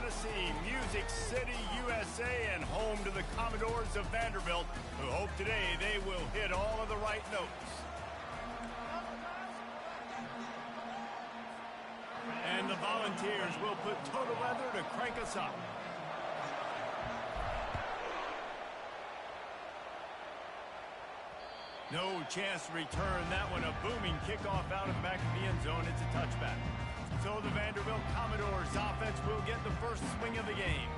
Tennessee, Music City, USA, and home to the Commodores of Vanderbilt, who hope today they will hit all of the right notes. And the Volunteers will put total leather to crank us up. No chance to return that one. A booming kickoff out of the back of the end zone. It's a touchback. So the Vanderbilt Commodores offense will get the first swing of the game.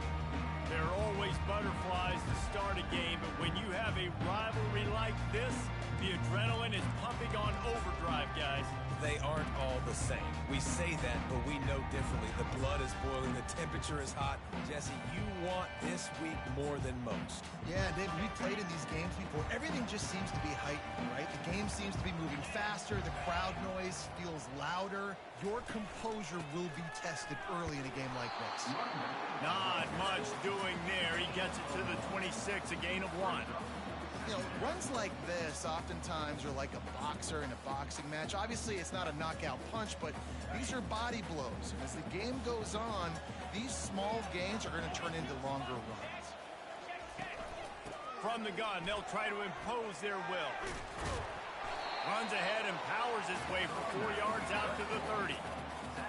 There are always butterflies to start a game, but when you have a rivalry like this, the adrenaline is pumping on overdrive, guys. They aren't all the same. We say that, but we know differently. The blood is boiling. The temperature is hot. Jesse, you want this week more than most. Yeah, David, we played in these games before. Everything just seems to be heightened, right? The game seems to be moving faster. The crowd noise feels louder. Your composure will be tested early in a game like this. Not much doing there. He gets it to the 26, a gain of 1. You know, runs like this oftentimes are like a boxer in a boxing match. Obviously, it's not a knockout punch, but these are body blows. And as the game goes on, these small gains are going to turn into longer runs. From the gun, they'll try to impose their will. Runs ahead and powers his way for 4 yards out to the 30.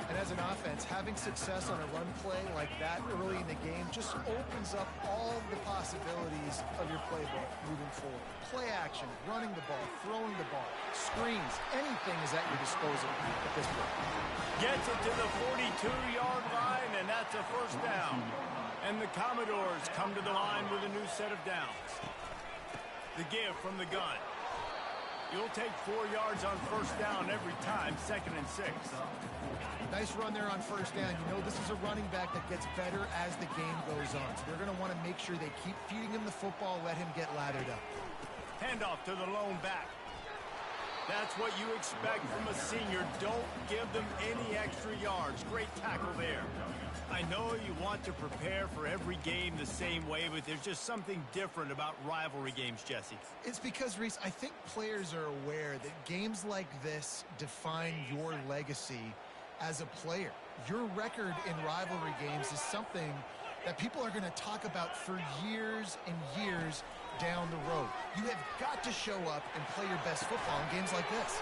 And as an offense, having success on a run play like that early in the game just opens up all the possibilities of your playbook moving forward. Play action, running the ball, throwing the ball, screens, anything is at your disposal at this point. Gets it to the 42-yard line, and that's a first down. And the Commodores come to the line with a new set of downs. The give from the gun. You'll take 4 yards on first down every time, 2nd and 6. Nice run there on first down. You know this is a running back that gets better as the game goes on. So they're going to want to make sure they keep feeding him the football, let him get lathered up. Handoff to the lone back. That's what you expect from a senior. Don't give them any extra yards. Great tackle there. I know you want to prepare for every game the same way, but there's just something different about rivalry games, Jesse. It's because, Reese, I think players are aware that games like this define your legacy as a player. Your record in rivalry games is something that people are going to talk about for years and years down the road. You have got to show up and play your best football in games like this.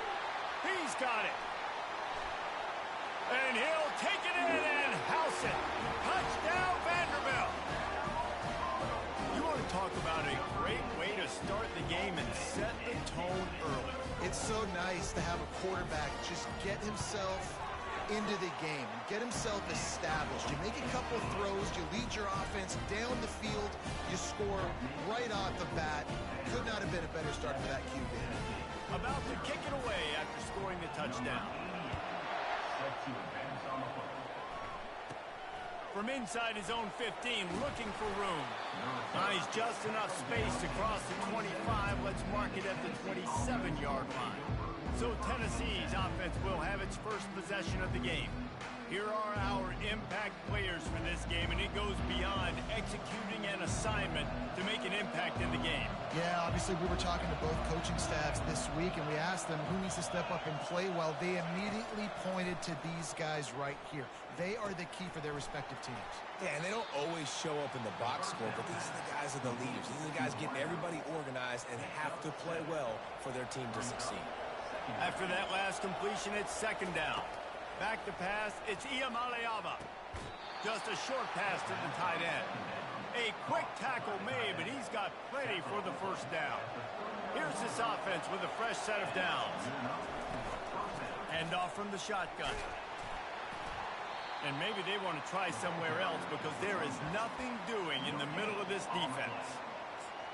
He's got it. And he'll take it in and house it. Touchdown, Vanderbilt. You want to talk about a great way to start the game and set the tone early. It's so nice to have a quarterback just get himself into the game, get himself established. You make a couple throws, you lead your offense down the field, you score right off the bat. Could not have been a better start for that QB. About to kick it away after scoring the touchdown. From inside his own 15, looking for room. He's just enough space to cross the 25. Let's mark it at the 27-yard line. So Tennessee's offense will have its first possession of the game. Here are our impact players for this game, and it goes beyond executing an assignment to make an impact in the game. Yeah, obviously we were talking to both coaching staffs this week, and we asked them who needs to step up and play well. They immediately pointed to these guys right here. They are the key for their respective teams. Yeah, and they don't always show up in the box score, but these are the guys that are the leaders. These are the guys getting everybody organized and have to play well for their team to succeed. After that last completion, it's 2nd down. Back to pass, it's Iamaleava. Just a short pass to the tight end. A quick tackle made, but he's got plenty for the first down. Here's this offense with a fresh set of downs. Handoff from the shotgun. And maybe they want to try somewhere else because there is nothing doing in the middle of this defense.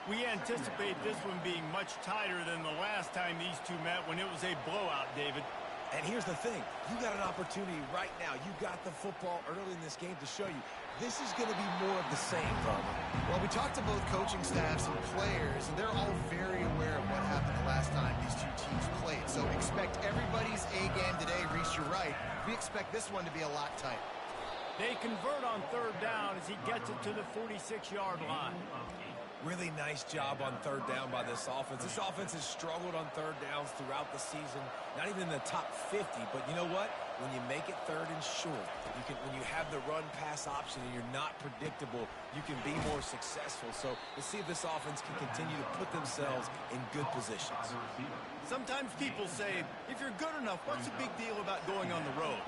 We anticipate this one being much tighter than the last time these two met when it was a blowout, David. And here's the thing. You got an opportunity right now. You got the football early in this game to show you this is going to be more of the same, Bowman. Well, we talked to both coaching staffs and players, and they're all very aware of what happened the last time these two teams played. So expect everybody's A game today. Reese, you're right. We expect this one to be a lot tighter. They convert on 3rd down as he gets it to the 46-yard line. Really nice job on 3rd down by this offense. This offense has struggled on 3rd downs throughout the season. Not even in the top 50, but you know what? when you make it 3rd and short, when you have the run-pass option and you're not predictable, you can be more successful. So let's see if this offense can continue to put themselves in good positions. Sometimes people say, if you're good enough, what's the big deal about going on the road?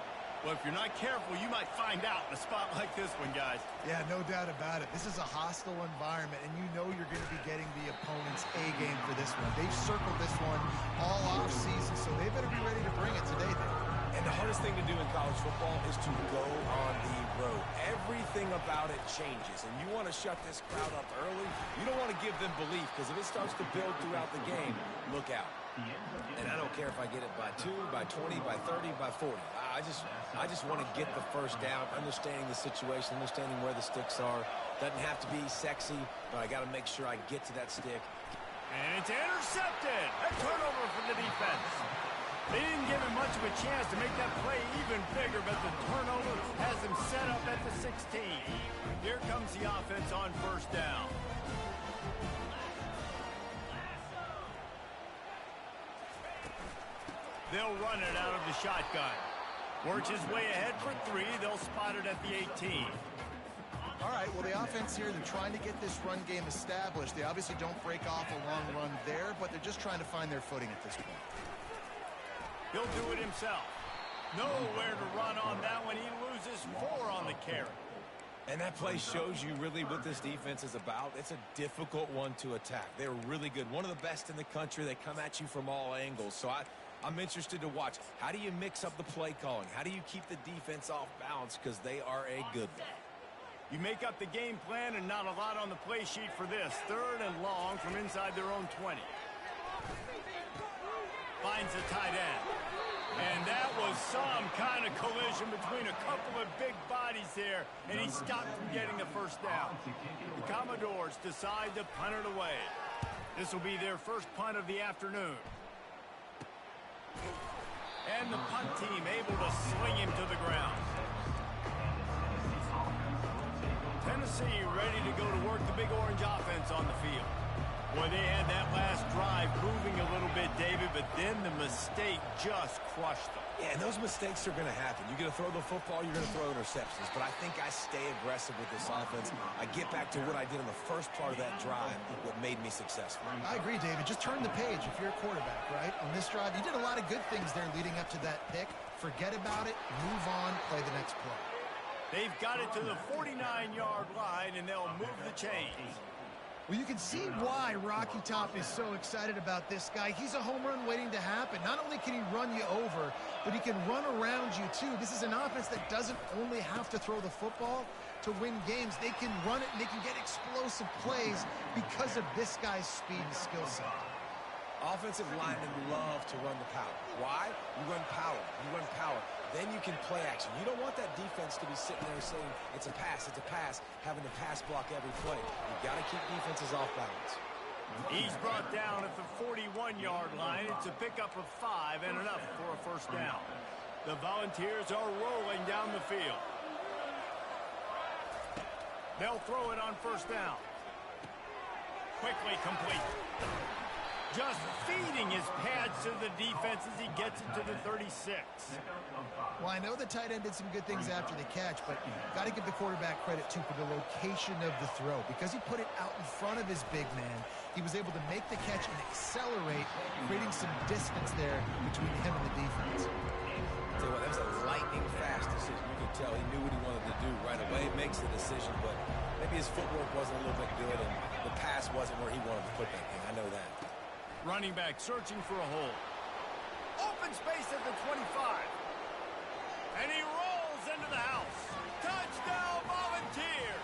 Well, if you're not careful, you might find out in a spot like this one, guys. Yeah, no doubt about it. This is a hostile environment, and you know you're going to be getting the opponent's A-game for this one. They've circled this one all off-season, so they better be ready to bring it today, then. And the hardest thing to do in college football is to go on the road. Everything about it changes, and you want to shut this crowd up early. You don't want to give them belief, because if it starts to build throughout the game, look out. And I don't care if I get it by 2, by 20, by 30, by 40. I just want to get the first down, understanding the situation, understanding where the sticks are. Doesn't have to be sexy, but I got to make sure I get to that stick. And it's intercepted. A turnover for the defense. They didn't give him much of a chance to make that play even bigger, but the turnover has him set up at the 16. Here comes the offense on first down. They'll run it out of the shotgun. Works his way ahead for 3. They'll spot it at the 18. All right, well, the offense here, they're trying to get this run game established. They obviously don't break off a long run there, but they're just trying to find their footing at this point. He'll do it himself. Nowhere to run on that one. He loses 4 on the carry. And that play shows you really what this defense is about. It's a difficult one to attack. They're really good. One of the best in the country. They come at you from all angles. So I'm interested to watch. How do you mix up the play calling? How do you keep the defense off balance? Because they are a good one. You make up the game plan and not a lot on the play sheet for this. 3rd and long from inside their own 20. Finds the tight end. And that was some kind of collision between a couple of big bodies there, and he stopped from getting the first down. The Commodores decide to punt it away. This will be their first punt of the afternoon. And the punt team able to sling him to the ground. Tennessee ready to go to work the Big Orange offense on the field. Boy, they had that last drive moving a little bit, David, but then the mistake just crushed them. Yeah, and those mistakes are going to happen. You're going to throw the football, you're going to throw interceptions. But I think I stay aggressive with this offense. I get back to what I did in the first part of that drive, what made me successful. I agree, David. Just turn the page if you're a quarterback, right? On this drive, you did a lot of good things there leading up to that pick. Forget about it, move on, play the next play. They've got it to the 49-yard line, and they'll move the chains. Well, you can see why Rocky Top is so excited about this guy. He's a home run waiting to happen. Not only can he run you over, but he can run around you, too. This is an offense that doesn't only have to throw the football to win games. They can run it, and they can get explosive plays because of this guy's speed and skill set. Offensive linemen love to run the power. Why? You run power. You run power. Then you can play action. You don't want that defense to be sitting there saying, it's a pass, having to pass block every play. You've got to keep defenses off balance. He's brought down at the 41-yard line. It's a pickup of 5 and enough for a first down. The Volunteers are rolling down the field. They'll throw it on first down. Quickly complete. Just feeding his pads to the defense as he gets it to the 36. Well, I know the tight end did some good things after the catch, but got to give the quarterback credit, too, for the location of the throw. Because he put it out in front of his big man, he was able to make the catch and accelerate, creating some distance there between him and the defense. Tell you what, that was a lightning-fast decision. You could tell he knew what he wanted to do right away. Makes the decision, but maybe his footwork wasn't a little bit good, and the pass wasn't where he wanted to put that thing. I know that. Running back searching for a hole. Open space at the 25. And he rolls into the house. Touchdown, Volunteers!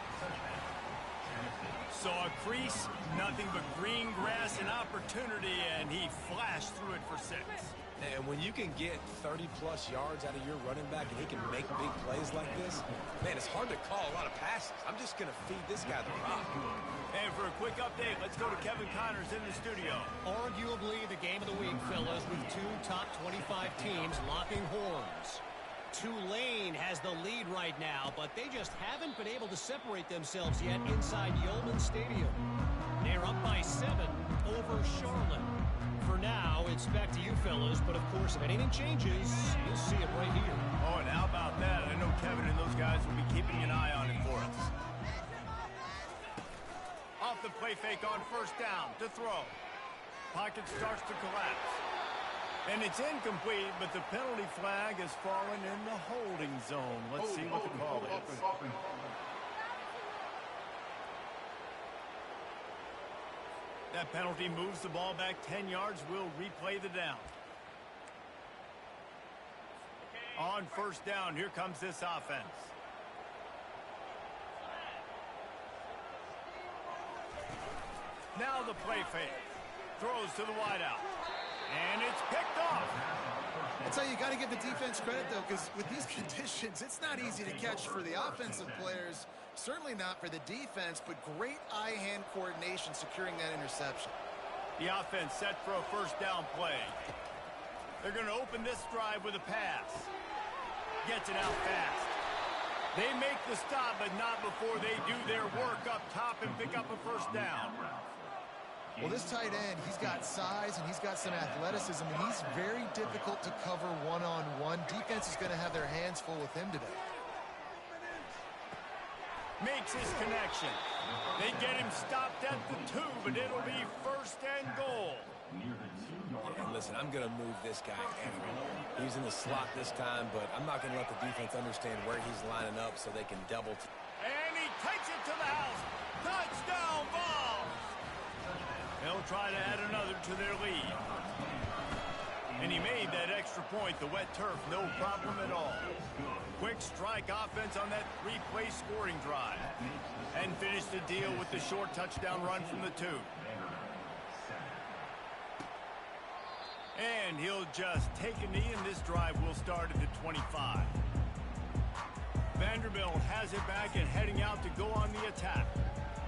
Saw a crease, nothing but green grass and opportunity, and he flashed through it for 6. And when you can get 30-plus yards out of your running back and he can make big plays like this, man, it's hard to call a lot of passes. I'm just going to feed this guy the rock. And for a quick update, let's go to Kevin Connors in the studio. Arguably the game of the week, fellas, with 2 top 25 teams locking horns. Tulane has the lead right now, but they just haven't been able to separate themselves yet inside Yeoman Stadium. They're up by 7 over Charlotte. For now, it's back to you fellas, but of course, if anything changes, you'll see it right here. Oh, and how about that? I know Kevin and those guys will be keeping an eye on it for us. Off the play fake on first down to throw. Pocket starts to collapse. And it's incomplete, but the penalty flag has fallen in the holding zone. Let's see what the call is. That penalty moves the ball back 10 yards. We'll replay the down. On first down, here comes this offense. Now the play fake. Throws to the wideout. And it's picked off. That's how you got to give the defense credit, though, because with these conditions, it's not easy to catch for the offensive players. Certainly not for the defense, but great eye-hand coordination securing that interception. The offense set for a first down play. They're going to open this drive with a pass. Gets it out fast. They make the stop, but not before they do their work up top and pick up a first down. Well, this tight end, he's got size and he's got some athleticism, and he's very difficult to cover one-on-one. Defense is going to have their hands full with him today. Makes his connection. They get him stopped at the 2, but it'll be first and goal. And listen, I'm going to move this guy everywhere. He's in the slot this time, but I'm not going to let the defense understand where he's lining up so they can double. And he takes it to the house. Touchdown, Vols! They'll try to add another to their lead. And he made that extra point. The wet turf, no problem at all. Quick strike offense on that 3-play scoring drive. And finished the deal with the short touchdown run from the 2. And he'll just take a knee, and this drive will start at the 25. Vanderbilt has it back and heading out to go on the attack.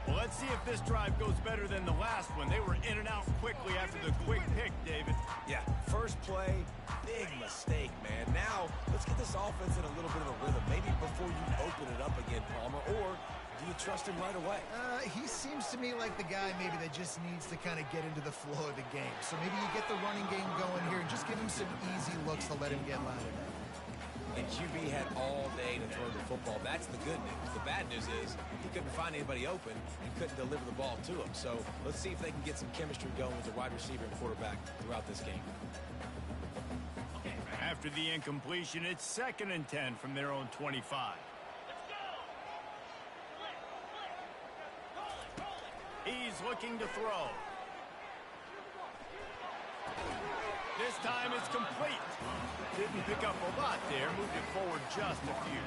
Well, let's see if this drive goes better than the last one. They were in and out quickly after the quick pick, David. Yeah, first play, big mistake, man. Now, let's get this offense in a little bit of a rhythm. Maybe before you open it up again, Palmer, or do you trust him right away? He seems to me like the guy maybe that just needs to kind of get into the flow of the game. So maybe you get the running game going here and just give him some easy looks to let him get louder. And QB had all day to throw the football. That's the good news. The bad news is he couldn't find anybody open and couldn't deliver the ball to him. So let's see if they can get some chemistry going with the wide receiver and quarterback throughout this game. After the incompletion, it's 2nd and 10 from their own 25. He's looking to throw. This time it's complete. Didn't pick up a lot there. Moved it forward just a few.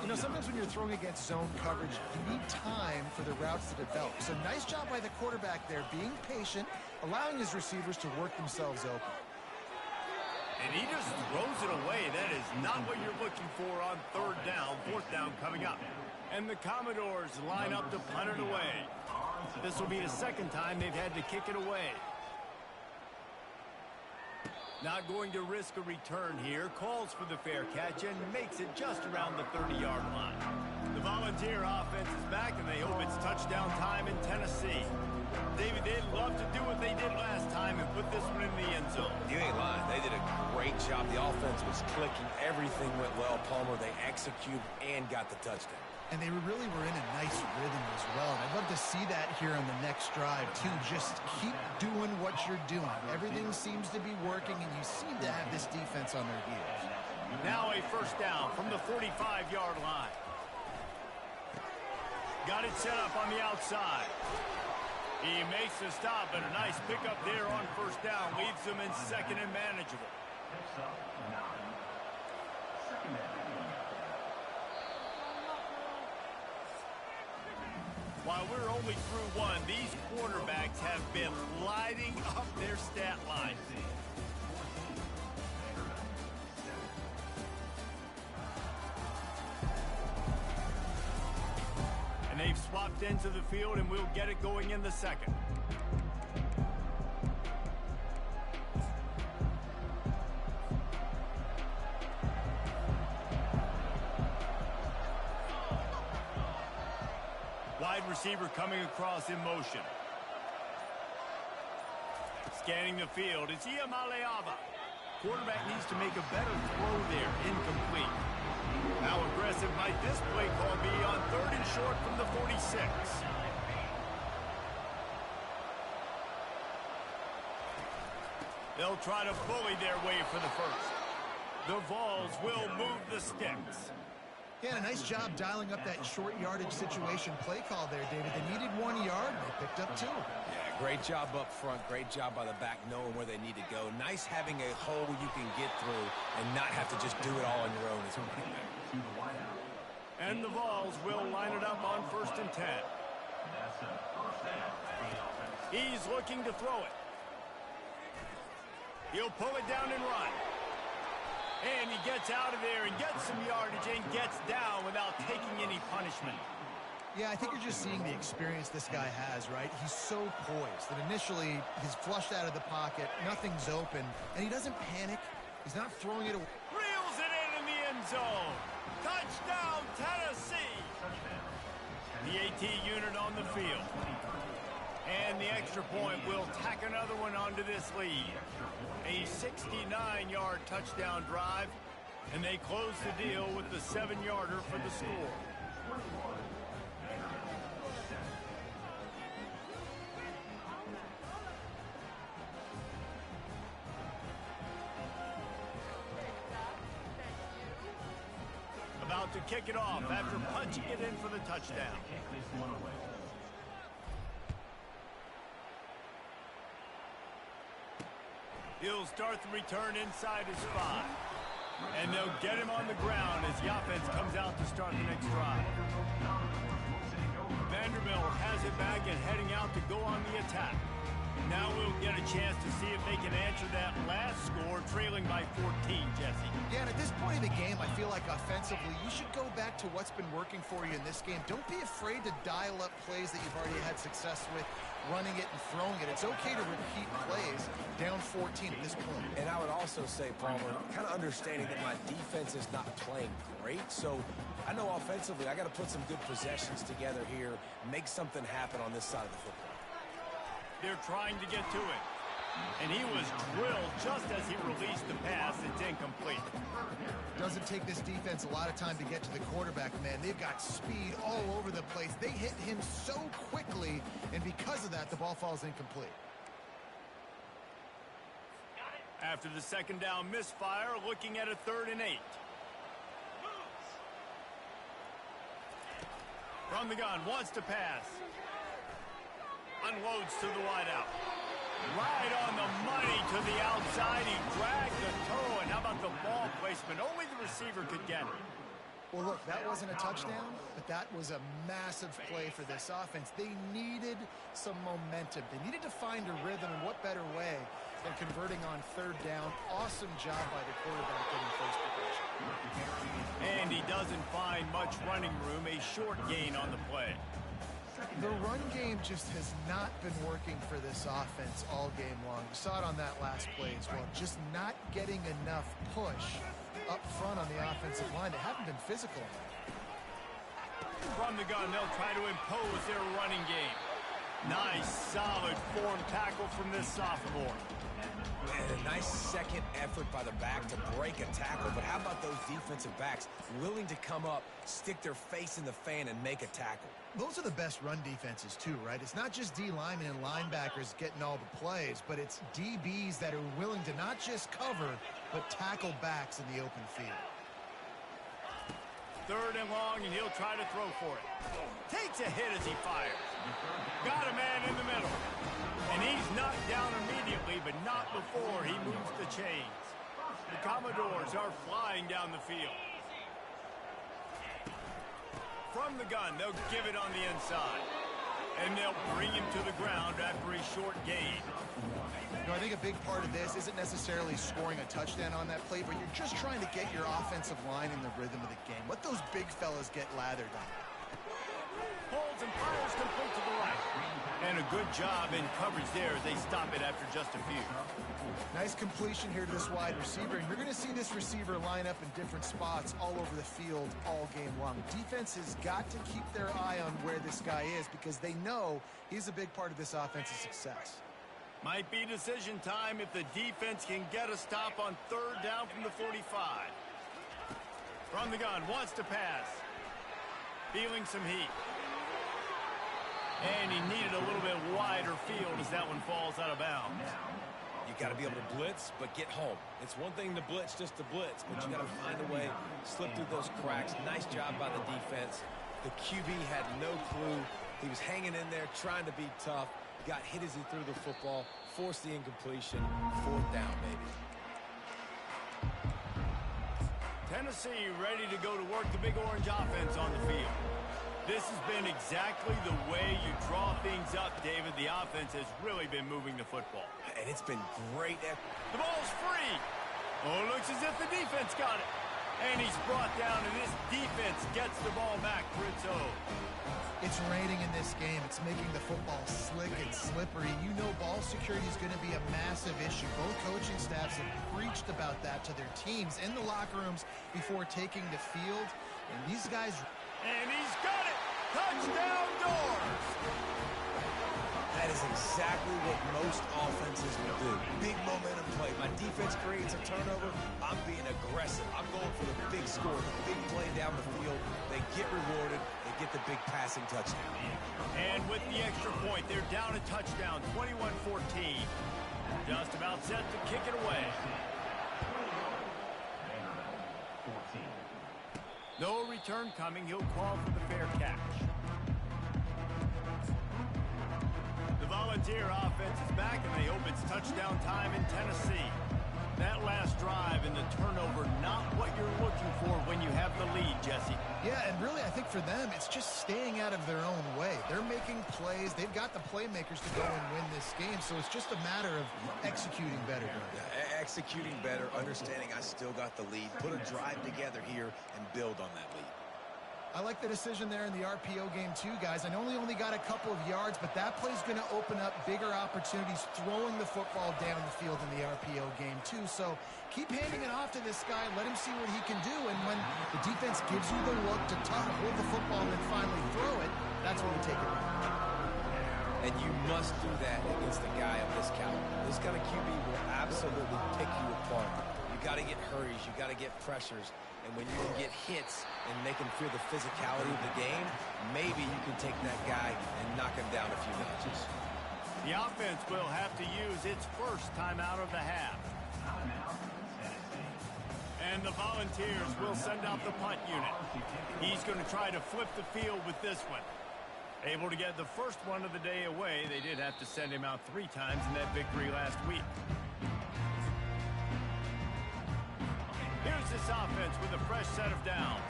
You know, sometimes when you're throwing against zone coverage, you need time for the routes to develop. So nice job by the quarterback there, being patient, allowing his receivers to work themselves open. And he just throws it away. That is not what you're looking for on 3rd down, 4th down coming up. And the Commodores line up to punt it away. This will be the 2nd time they've had to kick it away. Not going to risk a return here. Calls for the fair catch and makes it just around the 30-yard line. The Volunteer offense is back, and they hope it's touchdown time in Tennessee. David, they'd love to do what they did last time and put this one in the end zone. You ain't lying. They did a great job. The offense was clicking. Everything went well. Palmer, they executed and got the touchdown. And they really were in a nice rhythm as well. And I'd love to see that here on the next drive, too. Just keep doing what you're doing. Everything seems to be working, and you seem to have this defense on their heels. Now a first down from the 45-yard line. Got it set up on the outside. He makes the stop, but a nice pickup there on first down. Leaves them in 2nd and manageable. While we're only through one, these quarterbacks have been lighting up their stat line. And they've swapped into the field, and we'll get it going in the 2nd. Wide receiver coming across in motion. Scanning the field, it's Iamaleava. Quarterback needs to make a better throw there. Incomplete. How aggressive might this play call be on 3rd and short from the 46? They'll try to bully their way for the first. The Vols will move the sticks. Yeah, a nice job dialing up that short yardage situation play call there, David. They needed 1 yard. They picked up 2. Yeah, great job up front. Great job by the back knowing where they need to go. Nice having a hole you can get through and not have to just do it all on your own as a running back. And the Vols will line it up on 1st and 10. He's looking to throw it. He'll pull it down and run. And he gets out of there and gets some yardage and gets down without taking any punishment. Yeah, I think you're just seeing the experience this guy has, right? He's so poised that initially he's flushed out of the pocket, nothing's open, and he doesn't panic. He's not throwing it away. Reels it in the end zone. Touchdown, Tennessee. The AT unit on the field. And the extra point will tack another one onto this lead. A 69-yard touchdown drive, and they close the deal with the 7-yarder for the score. About to kick it off after punching it in for the touchdown. He'll start the return inside his 5. And they'll get him on the ground as the offense comes out to start the next drive. Vanderbilt has it back and heading out to go on the attack. Now we'll get a chance to see if they can answer that last score, trailing by 14, Jesse. Yeah, and at this point of the game, I feel like offensively, you should go back to what's been working for you in this game. Don't be afraid to dial up plays that you've already had success with, running it and throwing it. It's okay to repeat plays down 14 at this point. And I would also say, Palmer, kind of understanding that my defense is not playing great, so I know offensively I got to put some good possessions together here, make something happen on this side of the football. They're trying to get to it. And he was drilled just as he released the pass. It's incomplete. Doesn't take this defense a lot of time to get to the quarterback, man. They've got speed all over the place. They hit him so quickly, and because of that, the ball falls incomplete. After the second down misfire, looking at a 3rd and 8. From the gun, wants to pass. Unloads to the wideout. Right on the money to the outside. He dragged the toe, and how about the ball placement? Only the receiver could get it. Well, look, that wasn't a touchdown, but that was a massive play for this offense. They needed some momentum. They needed to find a rhythm, and what better way than converting on 3rd down. Awesome job by the quarterback getting first progression. And he doesn't find much running room. A short gain on the play. The run game just has not been working for this offense all game long. We saw it on that last play as well. Just not getting enough push up front on the offensive line. They haven't been physical enough. From the gun, they'll try to impose their running game. Nice, solid form tackle from this sophomore. And a nice second effort by the back to break a tackle. But how about those defensive backs willing to come up, stick their face in the fan, and make a tackle? Those are the best run defenses too, right? It's not just D linemen and linebackers getting all the plays, but it's DBs that are willing to not just cover, but tackle backs in the open field. 3rd and long, and he'll try to throw for it. Takes a hit as he fires. Got a man in the middle. And he's knocked down immediately, but not before he moves the chains. The Commodores are flying down the field. From the gun, they'll give it on the inside. And they'll bring him to the ground after a short gain. You know, I think a big part of this isn't necessarily scoring a touchdown on that play, but you're just trying to get your offensive line in the rhythm of the game. Let those big fellas get lathered on. Holds and fires complete to the right. And a good job in coverage there as they stop it after just a few. Nice completion here to this wide receiver, and you're going to see this receiver line up in different spots all over the field all game long. Defense has got to keep their eye on where this guy is because they know he's a big part of this offense's success. Might be decision time if the defense can get a stop on third down from the 45. From the gun, wants to pass. Feeling some heat. And he needed a little bit wider field as that one falls out of bounds. You got to be able to blitz, but get home. It's one thing to blitz just to blitz, but you got to find a way, slip through those cracks. Nice job by the defense. The QB had no clue. He was hanging in there, trying to be tough. Got hit as he threw the football, forced the incompletion. Fourth down, baby. Tennessee ready to go to work the Big Orange offense on the field. This has been exactly the way you draw things up, David. The offense has really been moving the football. And it's been great. The ball's free. Oh, it looks as if the defense got it. And he's brought down, and this defense gets the ball back for its own. It's raining in this game. It's making the football slick and slippery. You know ball security is going to be a massive issue. Both coaching staffs have preached about that to their teams in the locker rooms before taking the field. And these guys... And he's got it! Touchdown doors! That is exactly what most offenses will do. Big momentum play. My defense creates a turnover. I'm being aggressive. I'm going for the big score, the big play down the field. They get rewarded. They get the big passing touchdown. And with the extra point, they're down a touchdown, 21-14. Just about set to kick it away. No return coming. He'll call for the fair catch. The Volunteer offense is back, and they hope it's touchdown time in Tennessee. That last drive and the turnover, not what you're looking for when you have the lead, Jesse. Yeah, and really, I think for them, it's just staying out of their own way. They're making plays. They've got the playmakers to go and win this game, so it's just a matter of executing better. Yeah, executing better, understanding I still got the lead. Put a drive together here and build on that lead. I like the decision there in the RPO game too, guys. I know he only got a couple of yards, but that play's going to open up bigger opportunities throwing the football down the field in the RPO game too. So keep handing it off to this guy. Let him see what he can do. And when the defense gives you the look to hold the football and then finally throw it, that's when you take it. And you must do that against a guy of this caliber. This kind of QB will absolutely pick you apart. You got to get hurries. You got to get pressures. And when you can get hits and make him feel the physicality of the game, maybe you can take that guy and knock him down a few notches. The offense will have to use its first timeout of the half. And the Volunteers will send out the punt unit. He's going to try to flip the field with this one. Able to get the first one of the day away. They did have to send him out 3 times in that victory last week. Here's this offense with a fresh set of downs.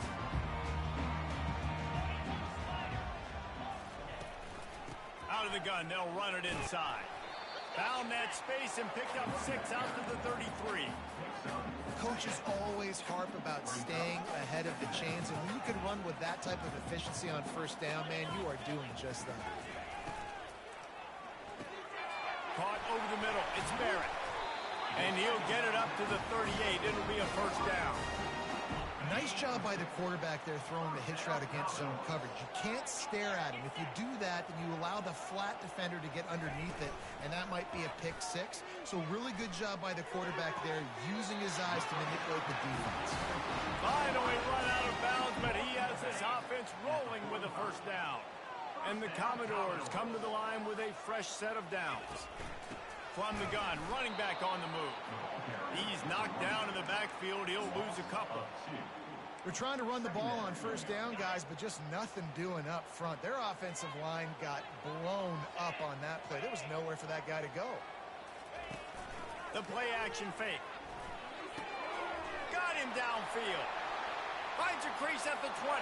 Out of the gun, they'll run it inside. Found that space and picked up 6 out to the 33. Coaches always harp about staying ahead of the chains, and when you can run with that type of efficiency on first down, man, you are doing just that. Caught over the middle. It's Barrett. And he'll get it up to the 38. It'll be a first down. Nice job by the quarterback there throwing the hitch route against zone coverage. You can't stare at him. If you do that, then you allow the flat defender to get underneath it, and that might be a pick 6. So really good job by the quarterback there, using his eyes to manipulate the defense. Finally run out of bounds, but he has this offense rolling with a first down. And the Commodores come to the line with a fresh set of downs. From the gun, running back on the move. He's knocked down in the backfield. He'll lose a couple. We're trying to run the ball on first down, guys, but just nothing doing up front. Their offensive line got blown up on that play. There was nowhere for that guy to go. The play action fake. Got him downfield. Finds a crease at the 20.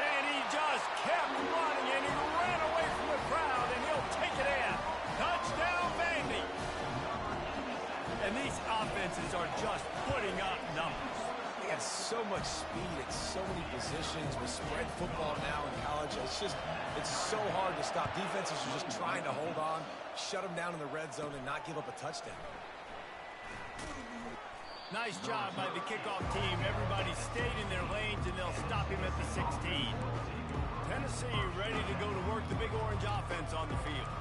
And he just kept running, and he ran away from the crowd, and he'll take it in. Touchdown, Vandy. And these offenses are just putting up numbers. They have so much speed at so many positions with spread football now in college bunch. It's so hard to stop. Defenses are just trying to hold on, shut them down in the red zone, and not give up a touchdown. Nice job by the kickoff team. Everybody stayed in their lanes, and they'll stop him at the 16. Tennessee ready to go to work the Big Orange offense on the field.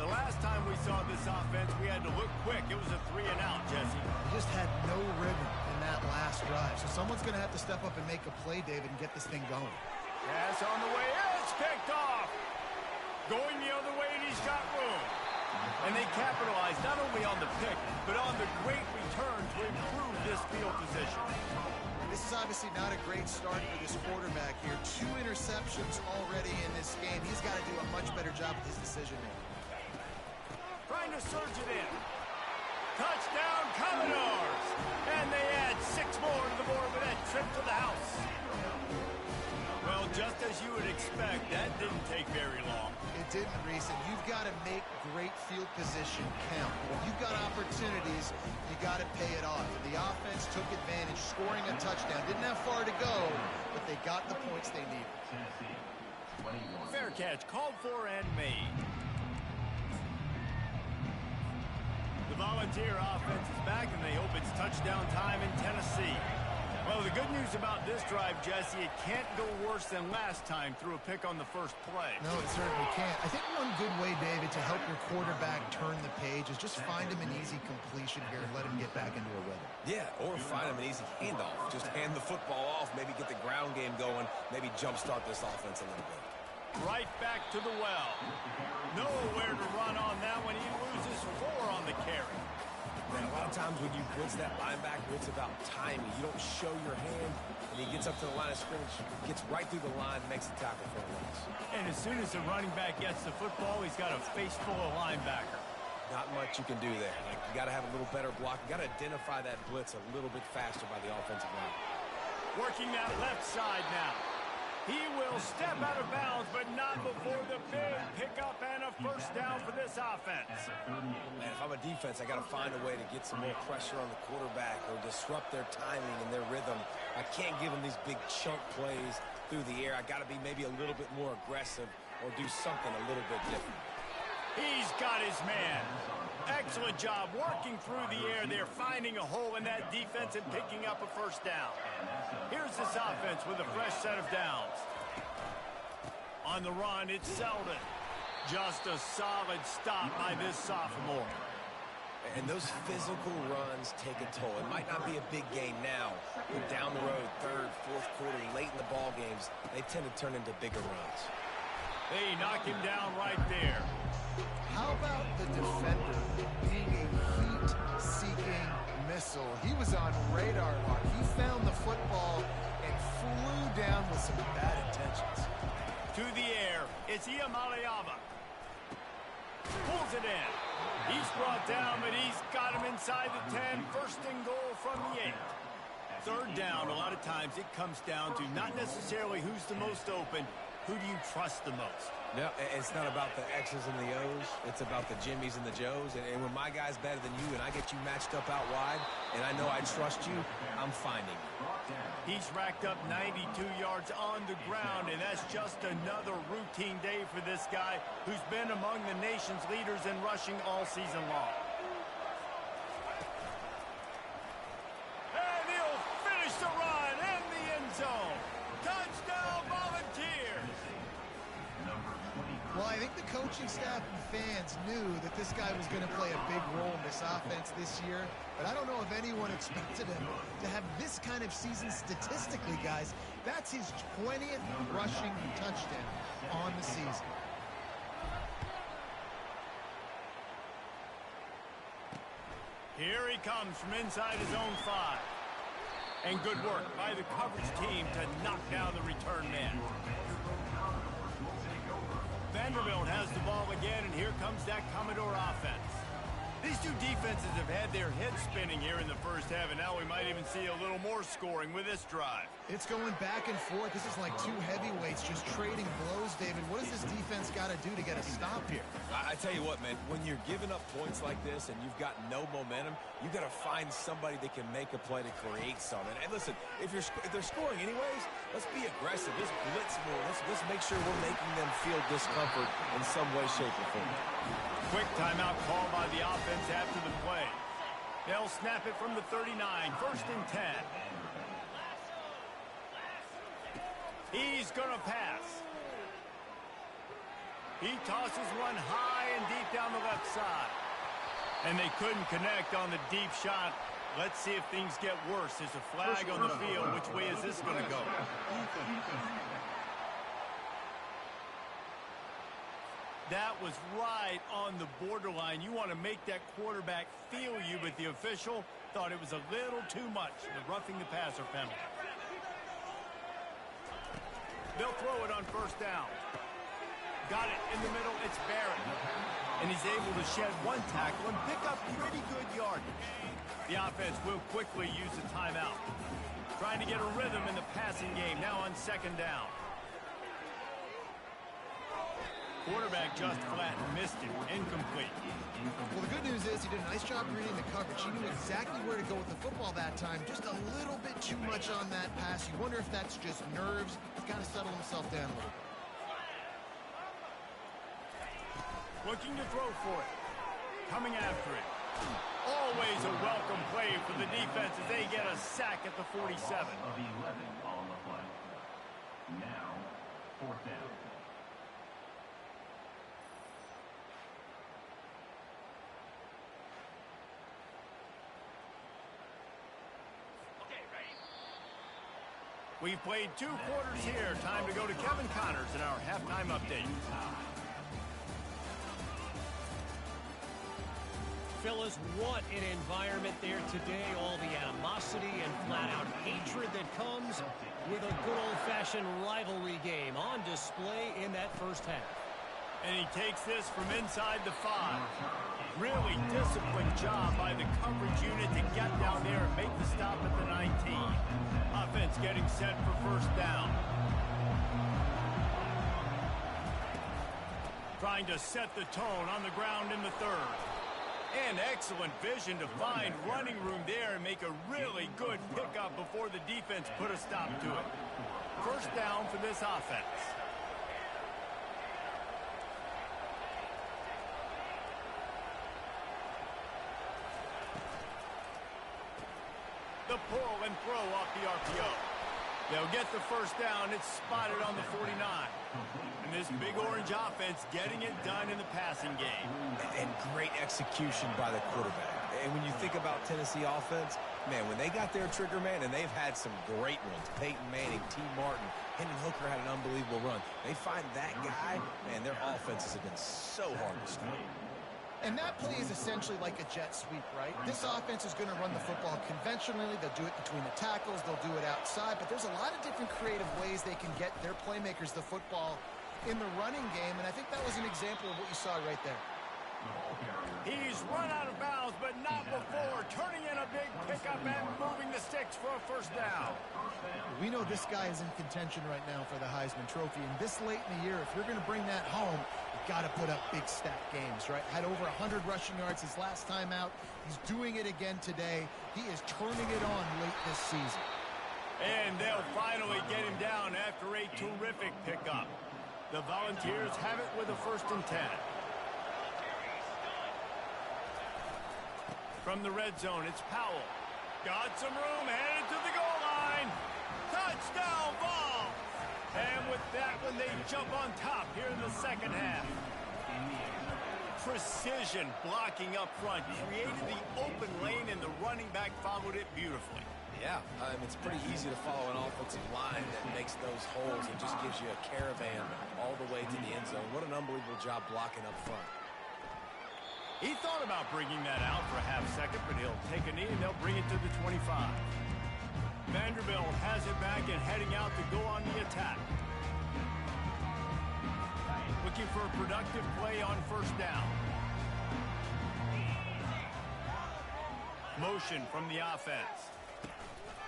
The last time we saw this offense, we had to look quick. It was a 3-and-out, Jesse. They just had no rhythm in that last drive. So someone's going to have to step up and make a play, David, and get this thing going. Pass on the way. It's picked off. Going the other way, and he's got room. And they capitalized not only on the pick, but on the great return to improve this field position. This is obviously not a great start for this quarterback here. 2 interceptions already in this game. He's got to do a much better job with his decision-making. Trying to surge it in. Touchdown, Commodores! And they add 6 more to the board with that trip to the house. Well, just as you would expect, that didn't take very long. It didn't, Reese, and you've got to make great field position count. When you've got opportunities, you got to pay it off. And the offense took advantage, scoring a touchdown. Didn't have far to go, but they got the points they needed. Fair catch, called for and made. The Volunteer offense is back, and they hope it's touchdown time in Tennessee. Well, the good news about this drive, Jesse, it can't go worse than last time through a pick on the first play. No, it certainly can't. I think one good way, David, to help your quarterback turn the page is just find him an easy completion here and let him get back into a rhythm. Yeah, or find him an easy handoff. Just hand the football off, maybe get the ground game going, maybe jumpstart this offense a little bit. Right back to the well. Nowhere to run on that one. He loses 4 on the carry. Man, a lot of times when you blitz that linebacker, it's about timing. You don't show your hand, and he gets up to the line of scrimmage, gets right through the line, makes the tackle for a loss. And as soon as the running back gets the football, he's got a face full of linebacker. Not much you can do there. Like, you got to have a little better block. You got to identify that blitz a little bit faster by the offensive line. Working that left side now. He will step out of bounds, but not before the big pickup and a first down for this offense. Man, if I'm a defense, I got to find a way to get some more pressure on the quarterback or disrupt their timing and their rhythm. I can't give them these big chunk plays through the air. I got to be maybe a little bit more aggressive or do something a little bit different. He's got his man. Excellent job working through the air there, finding a hole in that defense and picking up a first down. Here's this offense with a fresh set of downs. On the run, it's Selden. Just a solid stop by this sophomore. And those physical runs take a toll. It might not be a big game now, but down the road, third, fourth quarter, late in the ball games, they tend to turn into bigger runs. They knock him down right there. How about the defender being a heat-seeking missile? He was on radar lock. He found the football and flew down with some bad intentions. To the air, it's Iamaleava. Pulls it in. He's brought down, but he's got him inside the 10. First and goal from the 8. Third down, a lot of times it comes down to not necessarily who's the most open, who do you trust the most? No, it's not about the X's and the O's. It's about the Jimmys and the Joes. And when my guy's better than you and I get you matched up out wide and I know I trust you, I'm finding you. He's racked up 92 yards on the ground, and that's just another routine day for this guy who's been among the nation's leaders in rushing all season long. And he'll finish the run in the end zone. Touchdown, Volunteers! Well, I think the coaching staff and fans knew that this guy was going to play a big role in this offense this year, but I don't know if anyone expected him to have this kind of season statistically, guys. That's his 20th rushing touchdown on the season. Here he comes from inside his own 5. And good work by the coverage team to knock down the return man. Vanderbilt has the ball again, and here comes that Commodore offense. These two defenses have had their heads spinning here in the first half, and now we might even see a little more scoring with this drive. It's going back and forth. This is like two heavyweights just trading blows, David. What does this defense got to do to get a stop here? I tell you what, man, when you're giving up points like this and you've got no momentum, you got to find somebody that can make a play to create something. And listen, if they're scoring anyways, let's be aggressive. Let's blitz more. Let's make sure we're making them feel discomfort in some way, shape, or form. Quick timeout call by the offense after the play. They'll snap it from the 39, 1st and 10. He's going to pass. He tosses one high and deep down the left side. And they couldn't connect on the deep shot. Let's see if things get worse. There's a flag on the field. Which way is this going to go? That was right on the borderline. You want to make that quarterback feel you, but the official thought it was a little too much. The roughing the passer penalty. They'll throw it on 1st down. Got it in the middle. It's Barrett. And he's able to shed one tackle and pick up pretty good yardage. The offense will quickly use a timeout. Trying to get a rhythm in the passing game now on 2nd down. Quarterback just flat missed it. Incomplete. Well, the good news is he did a nice job reading the coverage. He knew exactly where to go with the football that time. Just a little bit too much on that pass. You wonder if that's just nerves. He's got to settle himself down a little bit. Looking to throw for it. Coming after it. Always a welcome play for the defense as they get a sack at the 47. Of 11 on the play. Now, 4th down. We've played 2 quarters here. Time to go to Kevin Connors in our halftime update. Fellas, what an environment there today. All the animosity and flat-out hatred that comes with a good old-fashioned rivalry game on display in that first half. And he takes this from inside the 5. Really disciplined job by the coverage unit to get down there and make the stop at the 19. Offense getting set for 1st down. Trying to set the tone on the ground in the 3rd. And excellent vision to find running room there and make a really good pickup before the defense put a stop to it. 1st down for this offense. The pull and throw off the RPO. They'll get the 1st down. It's spotted on the 49. And this big orange offense getting it done in the passing game. And great execution by the quarterback. And when you think about Tennessee offense, man, when they got their trigger man, and they've had some great ones. Peyton Manning, T. Martin, Hendon Hooker had an unbelievable run. They find that guy, man, their offenses have been so hard to stop. And that play is essentially like a jet sweep, right? This offense is going to run the football conventionally. They'll do it between the tackles. They'll do it outside. But there's a lot of different creative ways they can get their playmakers the football in the running game. And I think that was an example of what you saw right there. He's run out of bounds, but not before. Turning in a big pickup and moving the sticks for a 1st down. We know this guy is in contention right now for the Heisman Trophy. And this late in the year, if you're going to bring that home, you've got to put up big stat games, right? Had over 100 rushing yards his last time out. He's doing it again today. He is turning it on late this season. And they'll finally get him down after a terrific pickup. The Volunteers have it with a 1st and 10. From the red zone, it's Powell. Got some room, headed to the goal line. Touchdown, Vols! And with that one, they jump on top here in the 2nd half. Precision blocking up front. Created the open lane, and the running back followed it beautifully. Yeah, it's pretty easy to follow an offensive line that makes those holes and just gives you a caravan all the way to the end zone. What an unbelievable job blocking up front. He thought about bringing that out for a half second, but he'll take a knee and they'll bring it to the 25. Vanderbilt has it back and heading out to go on the attack. Looking for a productive play on 1st down. Motion from the offense.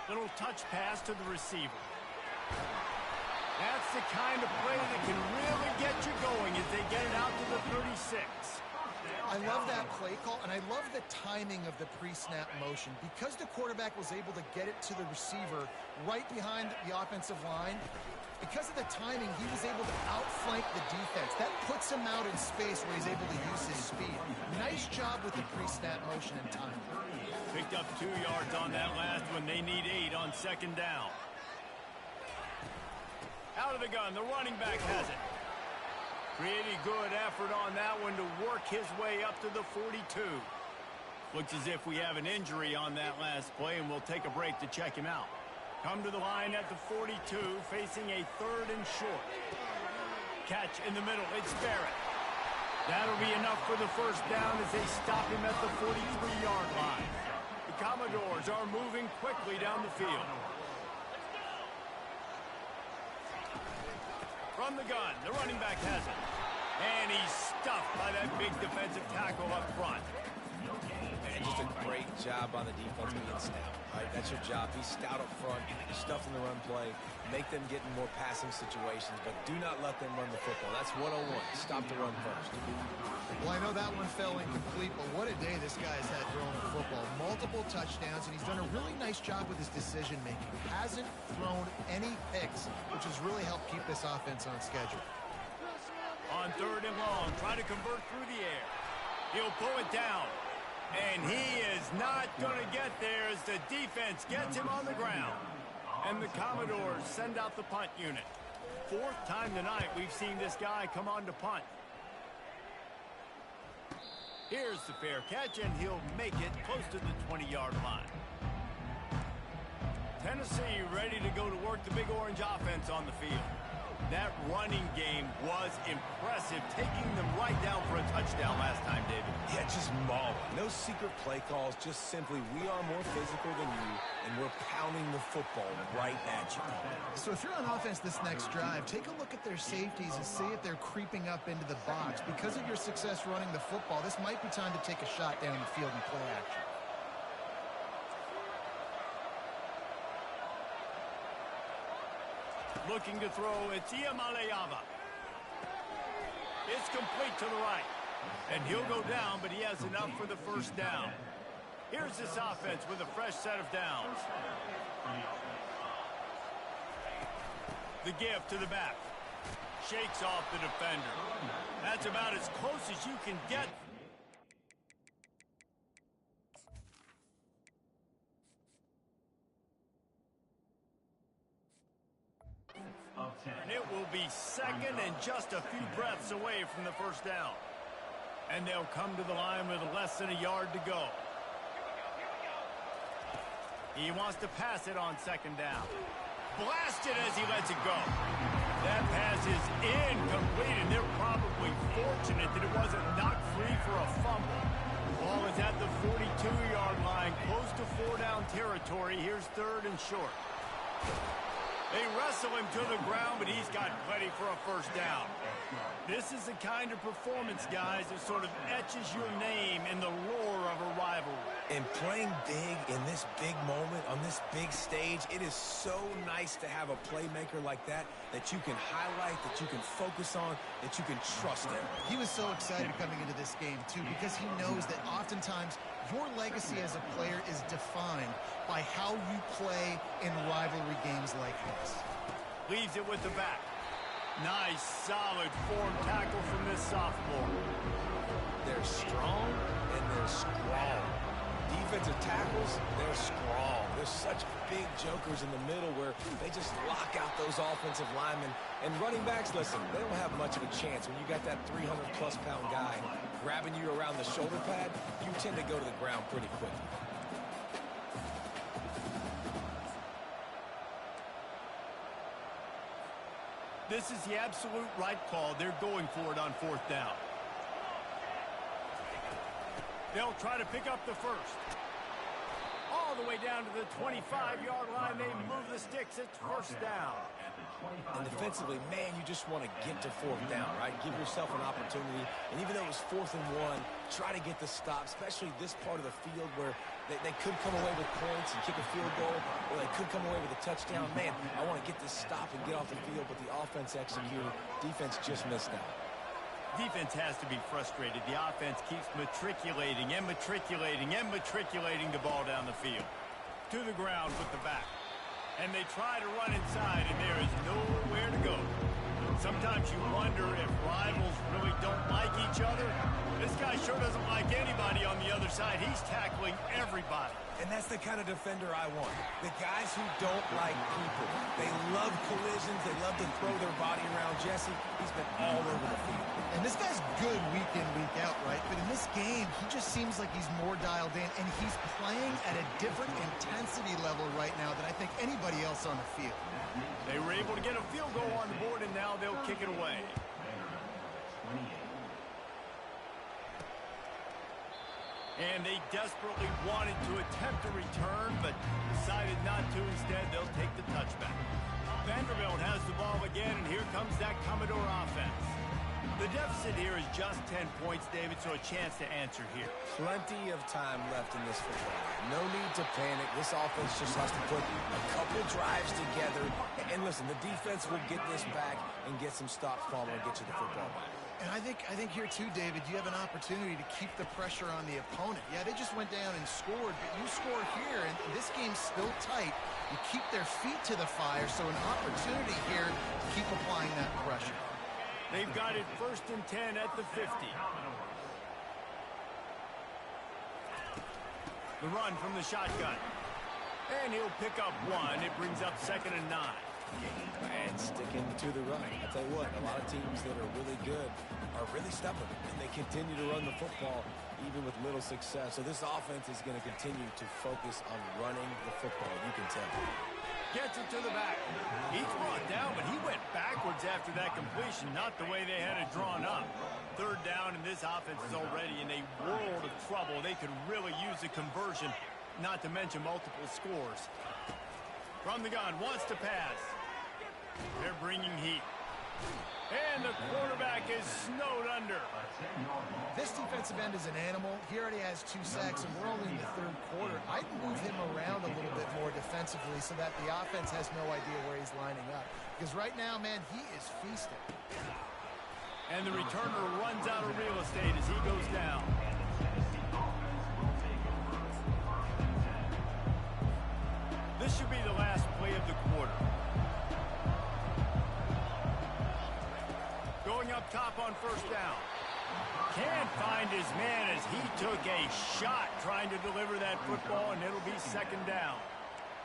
Little touch pass to the receiver. That's the kind of play that can really get you going as they get it out to the 36. I love that play call, and I love the timing of the pre-snap motion. Because the quarterback was able to get it to the receiver right behind the offensive line, because of the timing, he was able to outflank the defense. That puts him out in space where he's able to use his speed. Nice job with the pre-snap motion and timing. Picked up 2 yards on that last one. They need 8 on second down. Out of the gun, the running back has it. Pretty good effort on that one to work his way up to the 42. Looks as if we have an injury on that last play, and we'll take a break to check him out. Come to the line at the 42, facing a 3rd and short. Catch in the middle, it's Barrett. That'll be enough for the first down as they stop him at the 43-yard line. The Commodores are moving quickly down the field. From the gun, the running back has it. And he's stuffed by that big defensive tackle up front. And just a great job on the defense being stout. Right? That's your job. Be stout up front, stuff in the run play, make them get in more passing situations, but do not let them run the football. That's 101. Stop the run first. Well, I know that one fell incomplete, but what a day this guy's had throwing the football. Multiple touchdowns, and he's done a really nice job with his decision-making. Hasn't thrown any picks, which has really helped keep this offense on schedule. On 3rd and long, trying to convert through the air. He'll pull it down. And he is not going to get there as the defense gets him on the ground. And the Commodores send out the punt unit. 4th time tonight we've seen this guy come on to punt. Here's the fair catch, and he'll make it close to the 20-yard line. Tennessee ready to go to work the Big Orange offense on the field. That running game was impressive, taking them right down for a touchdown last time, David. Yeah, just mauling. No secret play calls, just simply we are more physical than you, and we're pounding the football right at you. So if you're on offense this next drive, take a look at their safeties and see if they're creeping up into the box. Because of your success running the football, this might be time to take a shot down the field and play action. Looking to throw, it's Iamaleava. It's complete to the right. And he'll go down, but he has enough for the first down. Here's this offense with a fresh set of downs. The give to the back. Shakes off the defender. That's about as close as you can get. And it will be 2nd and just a few breaths away from the first down. And they'll come to the line with less than a yard to go. He wants to pass it on 2nd down. Blasted as he lets it go. That pass is incomplete, and they're probably fortunate that it wasn't knocked free for a fumble. Ball is at the 42-yard line, close to 4-down territory. Here's 3rd and short. They wrestle him to the ground, but he's got plenty for a first down. This is the kind of performance, guys, that sort of etches your name in the roar of a rivalry. And playing big in this big moment, on this big stage, it is so nice to have a playmaker like that you can highlight, that you can focus on, that you can trust him. He was so excited coming into this game, too, because he knows that oftentimes your legacy as a player is defined by how you play in rivalry games like this. Leaves it with the back. Nice, solid form tackle from this sophomore. They're strong and they're strong. Defensive tackles, they're strong. They're such big jokers in the middle where they just lock out those offensive linemen. And running backs, listen, they don't have much of a chance. When you got that 300-plus pound guy grabbing you around the shoulder pad, you tend to go to the ground pretty quickly. This is the absolute right call. They're going for it on 4th down. They'll try to pick up the first. All the way down to the 25-yard line. They move the sticks. It's first down. And defensively, man, you just want to get to fourth down, right? Give yourself an opportunity. And even though it was 4th and 1, try to get the stop, especially this part of the field where they could come away with points and kick a field goal, or they could come away with a touchdown. Man, I want to get this stop and get off the field, but the offense executed. Defense just missed out. Defense has to be frustrated. The offense keeps matriculating and matriculating and matriculating the ball down the field. To the ground with the back. And they try to run inside, and there is nowhere to go. Sometimes you wonder if rivals really don't like each other. This guy sure doesn't like anybody on the other side. He's tackling everybody. And that's the kind of defender I want. The guys who don't like people. They love collisions. They love to throw their body around. Jesse, he's been all over the field. And this guy's good week in, week out, right? But in this game, he just seems like he's more dialed in, and he's playing at a different intensity level right now than I think anybody else on the field. They were able to get a field goal on the board, and now they'll kick it away. And they desperately wanted to attempt a return, but decided not to. Instead, they'll take the touchback. Vanderbilt has the ball again, and here comes that Commodore offense. The deficit here is just 10 points, David, so a chance to answer here. Plenty of time left in this football game. No need to panic. This offense just has to put a couple drives together. And listen, the defense will get this back and get some stops following and get you the football back. And I think here too, David, you have an opportunity to keep the pressure on the opponent. Yeah, they just went down and scored, but you score here, and this game's still tight. You keep their feet to the fire, so an opportunity here to keep applying that pressure. They've got it 1st and 10 at the 50. The run from the shotgun. And he'll pick up 1. It brings up 2nd and 9. And sticking to the run. I'll tell you what, a lot of teams that are really good are really stubborn, and they continue to run the football even with little success. So this offense is going to continue to focus on running the football. You can tell. Gets it to the back. He's brought down, but he went backwards after that completion, not the way they had it drawn up. 3rd down, and this offense is already in a world of trouble. They could really use a conversion, not to mention multiple scores. From the gun, wants to pass. They're bringing heat. And the quarterback is snowed under. This defensive end is an animal. He already has 2 sacks, and we're only in the 3rd quarter. I'd move him around a little bit more defensively so that the offense has no idea where he's lining up. Because right now, man, he is feasting. And the returner runs out of real estate as he goes down. This should be the last play of the quarter. Going up top on 1st down. Can't find his man as he took a shot trying to deliver that football, and it'll be 2nd down.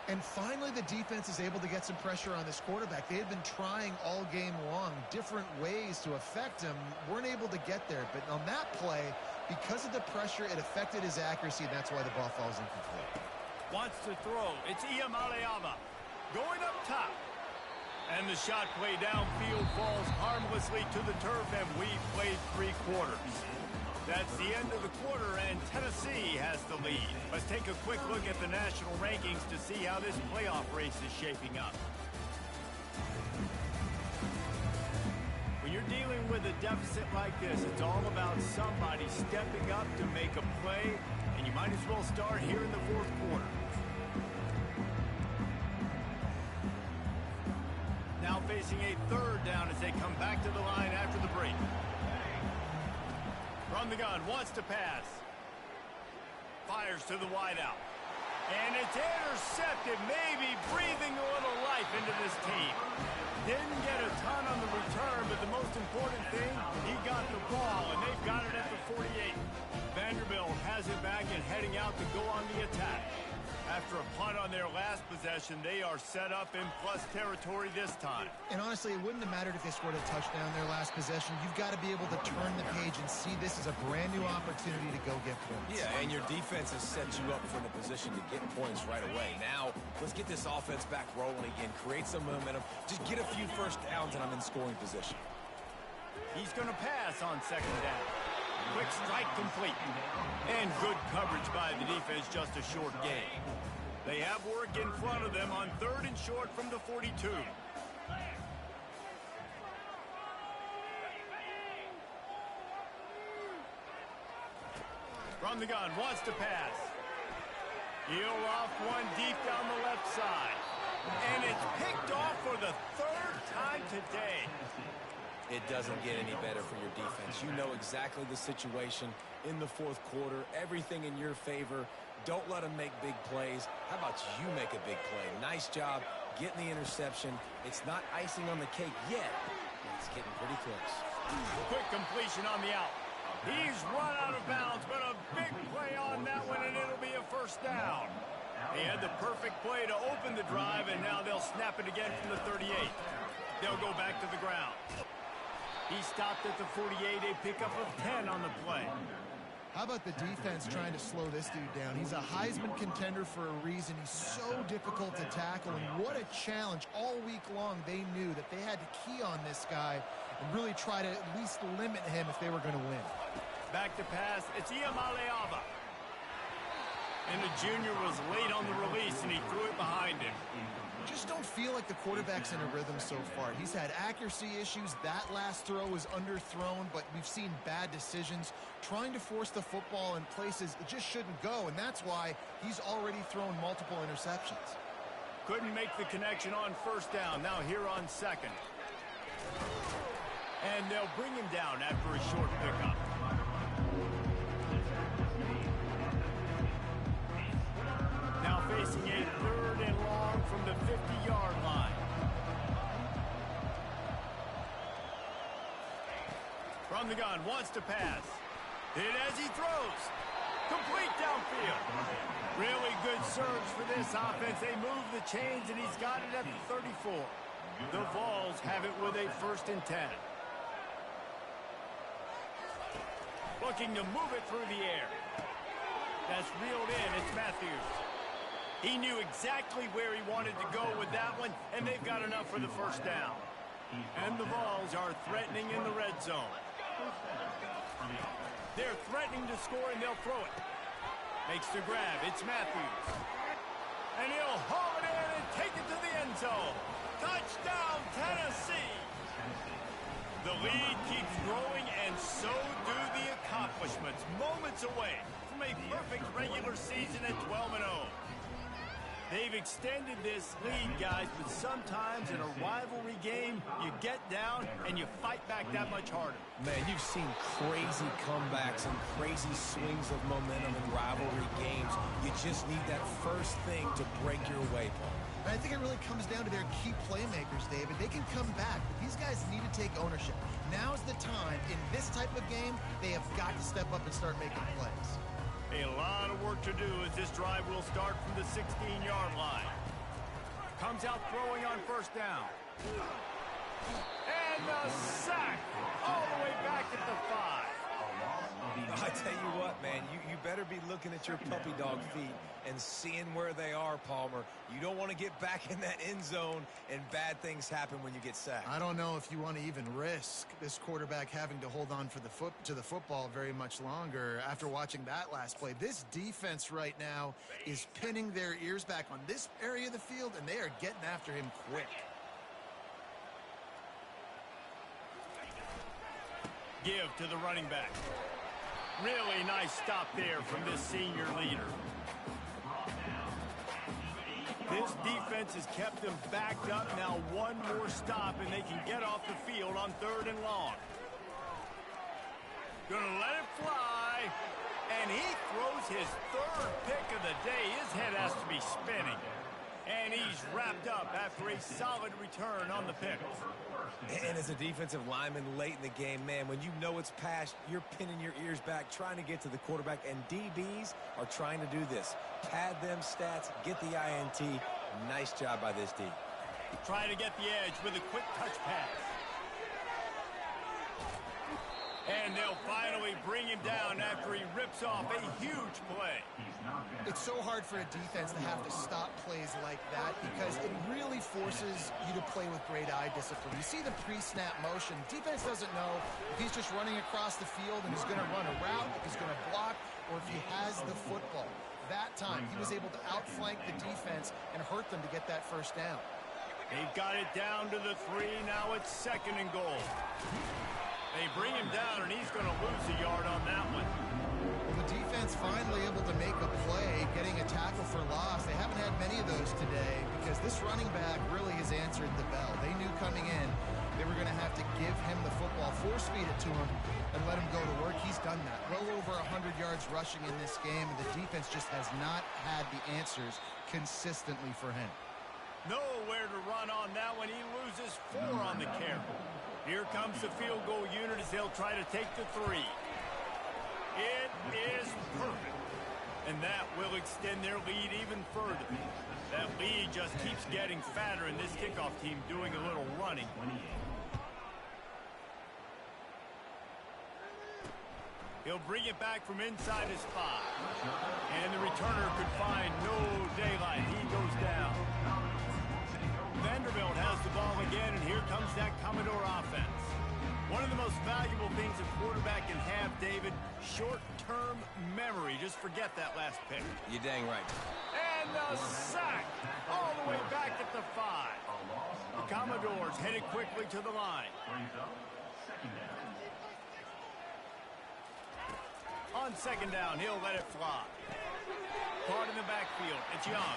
And finally, the defense is able to get some pressure on this quarterback. They had been trying all game long different ways to affect him. Weren't able to get there. But on that play, because of the pressure, it affected his accuracy, and that's why the ball falls incomplete. Wants to throw. It's Iamaleava going up top. And the shot play downfield falls harmlessly to the turf, and we've played 3 quarters. That's the end of the quarter, and Tennessee has the lead. Let's take a quick look at the national rankings to see how this playoff race is shaping up. When you're dealing with a deficit like this, it's all about somebody stepping up to make a play, and you might as well start here in the 4th quarter. Now facing a 3rd down as they come back to the line after the break. From the gun, wants to pass. Fires to the wideout. And it's intercepted, maybe breathing a little life into this team. Didn't get a ton on the return, but the most important thing, he got the ball, and they've got it at the 48. Vanderbilt has it back and heading out to go on the attack. After a punt on their last possession, they are set up in plus territory this time. And honestly, it wouldn't have mattered if they scored a touchdown their last possession. You've got to be able to turn the page and see this as a brand new opportunity to go get points. Yeah, and your defense has set you up for the position to get points right away. Now, let's get this offense back rolling again, create some momentum, just get a few 1st downs, and I'm in scoring position. He's going to pass on 2nd down. Quick strike complete. And good coverage by the defense, just a short gain. They have work in front of them on 3rd and short from the 42. From the gun, wants to pass. Heel off one deep down the left side. And it's picked off for the third time today. It doesn't get any better for your defense. You know exactly the situation in the fourth quarter. Everything in your favor. Don't let them make big plays. How about you make a big play? Nice job getting the interception. It's not icing on the cake yet, but it's getting pretty close. Quick completion on the out. He's run out of bounds, but a big play on that one, and it'll be a first down. They had the perfect play to open the drive, and now they'll snap it again from the 38. They'll go back to the ground. He stopped at the 48, a pickup of 10 on the play. How about the defense trying to slow this dude down? He's a Heisman contender for a reason. He's so difficult to tackle, and what a challenge. All week long, they knew that they had to key on this guy and really try to at least limit him if they were going to win. Back to pass. It's Iamaleava. And the junior was late on the release, and he threw it behind him. Just don't feel like the quarterback's in a rhythm so far. He's had accuracy issues. That last throw was underthrown, but we've seen bad decisions, trying to force the football in places it just shouldn't go, and that's why he's already thrown multiple interceptions. Couldn't make the connection on first down. Now here on second. And they'll bring him down after a short pickup. Now facing a third and long from the 50-yard line. From the gun, wants to pass. Hit as he throws. Complete downfield. Really good surge for this offense. They move the chains, and he's got it at the 34. The Vols have it with a 1st and 10. Looking to move it through the air. That's reeled in. It's Matthews. He knew exactly where he wanted to go with that one, and they've got enough for the first down. And the Vols are threatening in the red zone. They're threatening to score, and they'll throw it. Makes the grab. It's Matthews. And he'll haul it in and take it to the end zone. Touchdown, Tennessee! The lead keeps growing, and so do the accomplishments. Moments away from a perfect regular season at 12-0. They've extended this lead, guys, but sometimes in a rivalry game, you get down and you fight back that much harder. Man, you've seen crazy comebacks and crazy swings of momentum in rivalry games. You just need that first thing to break your way, Paul. I think it really comes down to their key playmakers, David. They can come back, but these guys need to take ownership. Now's the time. In this type of game, they have got to step up and start making plays. A lot of work to do as this drive will start from the 16-yard line. Comes out throwing on first down. And the sack all the way back at the 5. I tell you what, man, you better be looking at your puppy dog feet and seeing where they are, Palmer. You don't want to get back in that end zone and bad things happen when you get sacked. I don't know if you want to even risk this quarterback having to hold on for to the football very much longer after watching that last play. This defense right now is pinning their ears back on this area of the field, and they are getting after him quick. Give to the running back. Really nice stop there from this senior leader. This defense has kept them backed up. Now one more stop, and they can get off the field on 3rd and long. Gonna let it fly, and he throws his 3rd pick of the day. His head has to be spinning. And he's wrapped up after a solid return on the pick. And as a defensive lineman late in the game, man, when you know it's past, you're pinning your ears back, trying to get to the quarterback, and DBs are trying to do this. Pad them stats, get the INT. Nice job by this D. Try to get the edge with a quick touch pass. And they'll finally bring him down after he rips off a huge play. It's so hard for a defense to have to stop plays like that because it really forces you to play with great eye discipline. You see the pre-snap motion. Defense doesn't know if he's just running across the field and he's going to run a route, if he's going to block, or if he has the football. That time, he was able to outflank the defense and hurt them to get that first down. They've got it down to the 3. Now it's 2nd and goal. They They bring him down, and he's going to lose a yard on that one. Well, the defense finally able to make a play, getting a tackle for loss. They haven't had many of those today because this running back really has answered the bell. They knew coming in they were going to have to give him the football, force feed it to him, and let him go to work. He's done that. Well over 100 yards rushing in this game, and the defense just has not had the answers consistently for him. Nowhere to run on that one. He loses 4 on the carry. Here comes the field goal unit as they'll try to take the 3. It is perfect. And that will extend their lead even further. That lead just keeps getting fatter, and this kickoff team doing a little running. He'll bring it back from inside his 5. And the returner could find no daylight. He goes down. Vanderbilt has the ball again, and here comes that Commodore offense. One of the most valuable things a quarterback can have, David, short-term memory. Just forget that last pick. You're dang right. And the sack all the way back at the 5. The Commodores headed quickly to the line. On second down, he'll let it fly. Caught in the backfield. It's Young.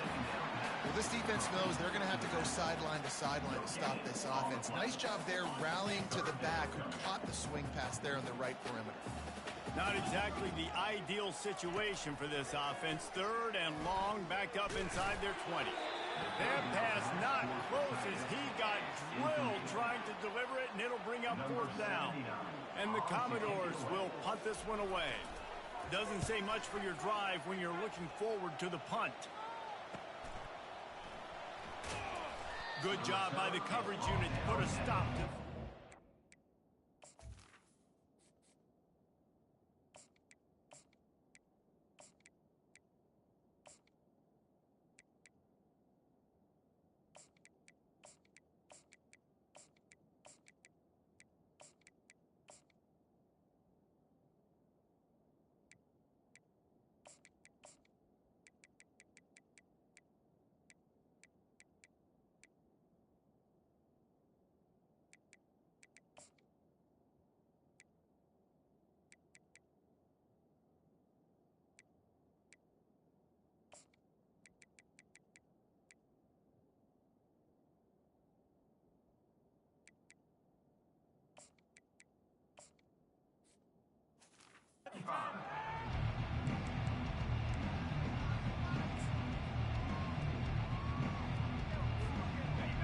Well, this defense knows they're going to have to go sideline to sideline to stop this offense. Nice job there rallying to the back who caught the swing pass there on the right perimeter. Not exactly the ideal situation for this offense. 3rd and long, backed up inside their 20. That pass not close as he got drilled trying to deliver it, and it'll bring up 4th down. And the Commodores will punt this one away. Doesn't say much for your drive when you're looking forward to the punt. Good job by the coverage unit to put a stop to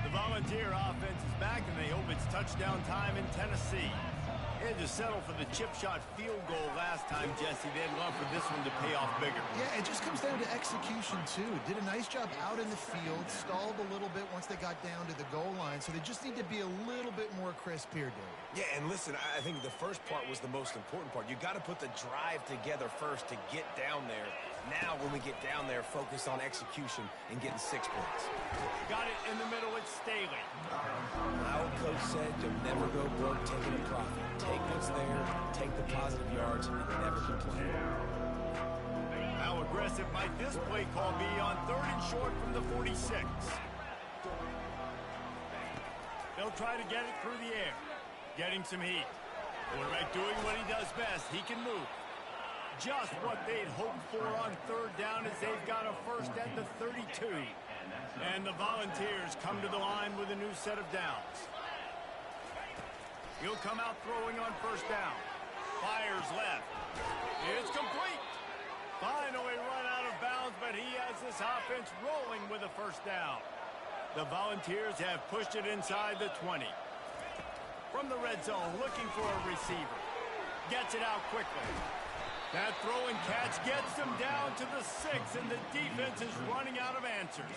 The Volunteer offense is back, and they hope it's touchdown time in Tennessee. They had to settle for the chip shot field goal last time, Jesse. They'd love for this one to pay off bigger. Yeah, it just comes down to execution, too. Did a nice job out in the field, stalled a little bit once they got down to the goal line, so they just need to be a little bit more crisp here, Dave. Yeah, and listen, I think the first part was the most important part. You got to put the drive together first to get down there. Now, when we get down there, focus on execution and getting 6 points. Got it in the middle. It's Staley. My old coach said you'll never go broke taking a profit. Take what's there, take the positive yards, and never complain. How aggressive might this play call be on 3rd and short from the 46? They'll try to get it through the air. Getting some heat. Quarterback doing what he does best. He can move. Just what they'd hoped for on 3rd down as they've got a first at the 32. And the Volunteers come to the line with a new set of downs. He'll come out throwing on 1st down. Fires left. It's complete. Finally run out of bounds, but he has this offense rolling with a 1st down. The Volunteers have pushed it inside the 20. From the red zone, looking for a receiver. Gets it out quickly. That throw and catch gets them down to the 6, and the defense is running out of answers.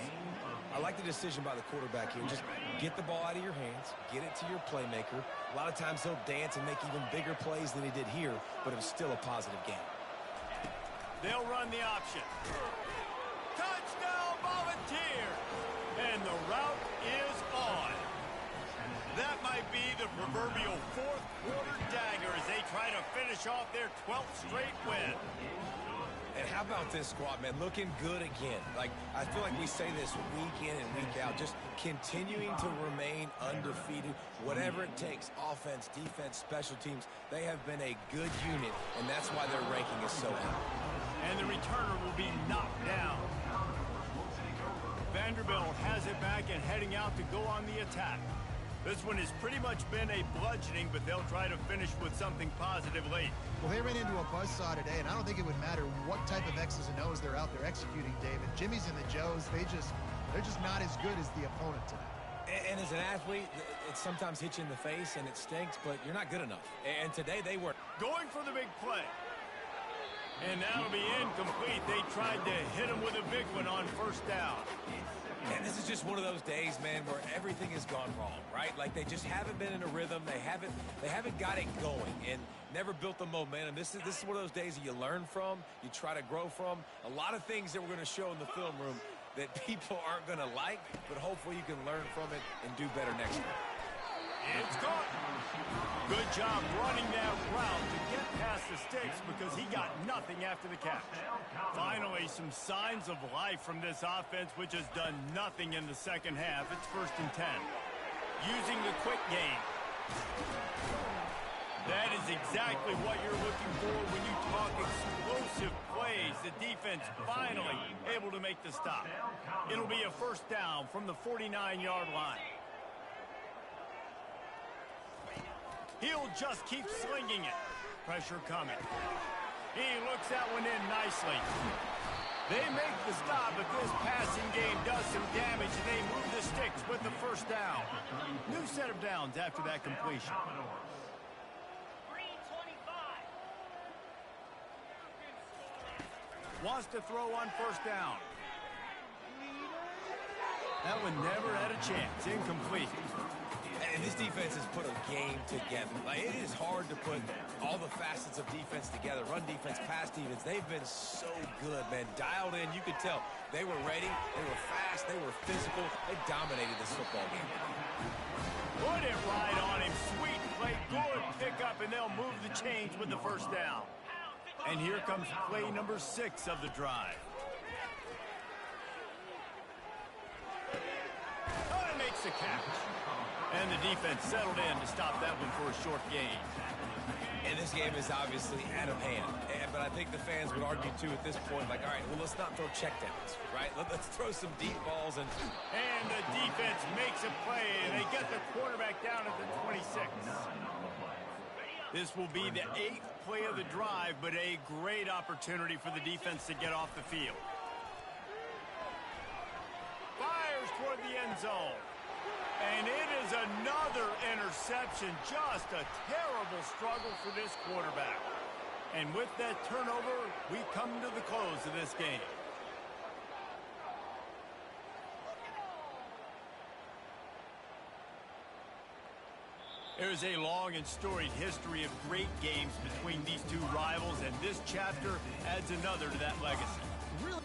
I like the decision by the quarterback here. Just get the ball out of your hands, get it to your playmaker. A lot of times he'll dance and make even bigger plays than he did here, but it was still a positive game. They'll run the option. Touchdown, Volunteer! And the route is on. That might be the proverbial 4th quarter dagger as they try to finish off their 12th straight win. And how about this squad, man? Looking good again. Like, I feel like we say this week in and week out, just continuing to remain undefeated, whatever it takes, offense, defense, special teams. They have been a good unit, and that's why their ranking is so high. And the returner will be knocked down. Vanderbilt has it back and heading out to go on the attack. This one has pretty much been a bludgeoning, but they'll try to finish with something positive late. Well, they ran into a buzzsaw today, and I don't think it would matter what type of X's and O's they're out there executing, David. Jimmy's and the Joes, they're just not as good as the opponent tonight. And as an athlete, it sometimes hits you in the face, and it stinks, but you're not good enough. And today they were going for the big play. And that'll be incomplete. They tried to hit him with a big one on first down. And this is just one of those days, man, where everything has gone wrong, right? Like they just haven't been in a rhythm. They haven't got it going and never built the momentum. This is one of those days that you learn from, you try to grow from. A lot of things that we're going to show in the film room that people aren't going to like, but hopefully you can learn from it and do better next time. It's caught. Good job running that route to get past the sticks because he got nothing after the catch. Finally, some signs of life from this offense, which has done nothing in the second half. It's 1st and 10. Using the quick game. That is exactly what you're looking for when you talk explosive plays. The defense finally able to make the stop. It'll be a first down from the 49-yard line. He'll just keep slinging it. Pressure coming. He looks that one in nicely. They make the stop, but this passing game does some damage, and they move the sticks with the first down. New set of downs after that completion. Wants to throw on first down. That one never had a chance. Incomplete. And this defense has put a game together. Like, it is hard to put all the facets of defense together. Run defense, pass defense. They've been so good, man. Dialed in. You could tell they were ready. They were fast. They were physical. They dominated this football game. Put it right on him. Sweet play. Good pickup, and they'll move the chains with the first down. And here comes play number 6 of the drive. Oh, he makes the catch. And the defense settled in to stop that one for a short gain. And this game is obviously out of hand. But I think the fans would argue, too, at this point, like, all right, well, let's not throw checkdowns, right? Let's throw some deep balls. And the defense makes a play, and they get the quarterback down at the 26. This will be the 8th play of the drive, but a great opportunity for the defense to get off the field. Fires toward the end zone. And it is another interception. Just a terrible struggle for this quarterback. And with that turnover, we come to the close of this game. There's a long and storied history of great games between these two rivals, and this chapter adds another to that legacy. Really?